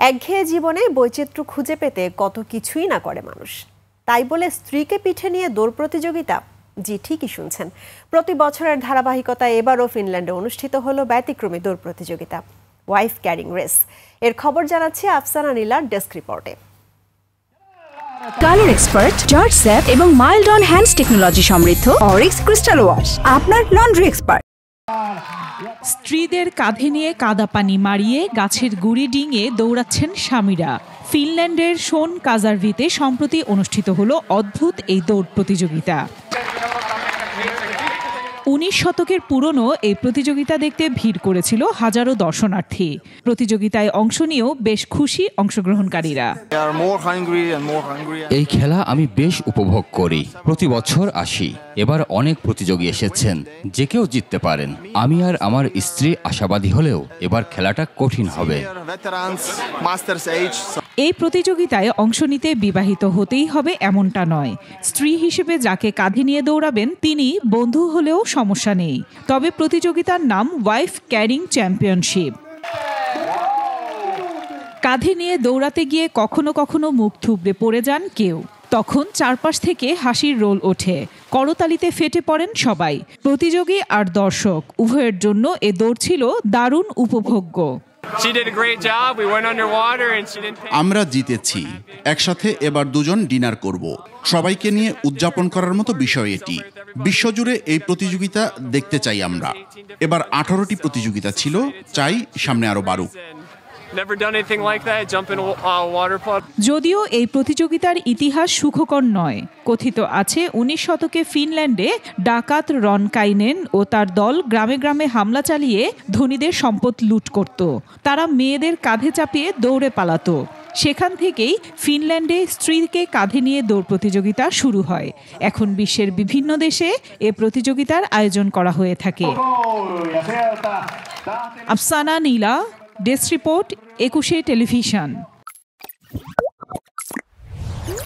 একঘেয়ে জীবনে বৈচিত্র্য খুঁজে পেতে কত কিছুই না করে মানুষ। তাই বলে স্ত্রীকে পিঠে নিয়ে দৌড় প্রতিযোগিতা? জি, ঠিকই শুনছেন। প্রতি বছরের ধারাবাহিকতায় এবারও ফিনল্যান্ডে অনুষ্ঠিত হলো ব্যতিক্রমী দৌড় প্রতিযোগিতা, ওয়াইফ ক্যারিং রেস। এর খবর জানাচ্ছি আফসানা নীলার ডেস্ক রিপোর্টে। কালার এক্সপার্ট, জর্জ স্যাপ এবং মাইল্ড অন হ্যান্ডস টেকনোলজি সমৃদ্ধ অরিক্স ক্রিস্টাল ওয়াশ আপনার লন্ড্রি এক্সপার্ট। স্ত্রীদের কাঁধে নিয়ে কাদা পানি মারিয়ে গাছের গুড়ি ডিঙিয়ে দৌড়াচ্ছেন স্বামীরা। ফিনল্যান্ডের শোন কাজারভিতে সম্প্রতি অনুষ্ঠিত হলো অদ্ভুত এই দৌড় প্রতিযোগিতা। 19 শতকের পুরনো এই প্রতিযোগিতা দেখতে ভিড় করেছিল হাজারো দর্শনার্থী। প্রতিযোগিতায় অংশ নিয়েও বেশ খুশি অংশগ্রহণকারীরা। এই খেলা আমি বেশ উপভোগ করি, প্রতি বছর আসি। এবার অনেক প্রতিযোগী এসেছেন, যে কেউ জিততে পারেন। আমি আর আমার স্ত্রী আশাবাদী হলেও এবার খেলাটা কঠিন হবে। এই প্রতিযোগিতায় অংশ নিতে বিবাহিত হতেই হবে এমনটা নয়। স্ত্রী হিসেবে যাকে কাঁধে নিয়ে দৌড়াবেন তিনি বন্ধু হলেও সমস্যা নেই। তবে প্রতিযোগিতার নাম ওয়াইফ ক্যারিং চ্যাম্পিয়নশিপ। কাঁধে নিয়ে দৌড়াতে গিয়ে কখনো কখনো মুখ থুবড়ে পড়ে যান কেউ। তখন চারপাশ থেকে হাসির রোল ওঠে, করতালিতে ফেটে পড়েন সবাই। প্রতিযোগী আর দর্শক উভয়ের জন্য এ দৌড় ছিল দারুণ উপভোগ্য। আমরা জিতেছি। একসাথে এবার দুজন ডিনার করব। সবাইকে নিয়ে উদযাপন করার মতো বিষয় এটি। বিশ্বজুড়ে এই প্রতিযোগিতা দেখতে চাই আমরা। এবার 18টি প্রতিযোগিতা ছিল, চাই সামনে আরো বাড়ুক। যদিও এই প্রতিযোগিতার ইতিহাস সুখকর নয়। কথিত আছে 19 শতকে ফিনল্যান্ডে ডাকাত রনকাইনেন ও তার দল গ্রামে গ্রামে হামলা চালিয়ে ধনীদের সম্পদ লুট করত। তারা মেয়েদের কাঁধে চাপিয়ে দৌড়ে পালাতো। সেখান থেকেই ফিনল্যান্ডে স্ত্রীকে কাঁধে নিয়ে দৌড় প্রতিযোগিতা শুরু হয়। এখন বিশ্বের বিভিন্ন দেশে এ প্রতিযোগিতার আয়োজন করা হয়ে থাকে। আফসানা নীলা, ডেস্ক রিপোর্ট, 21 টেলিভিশন।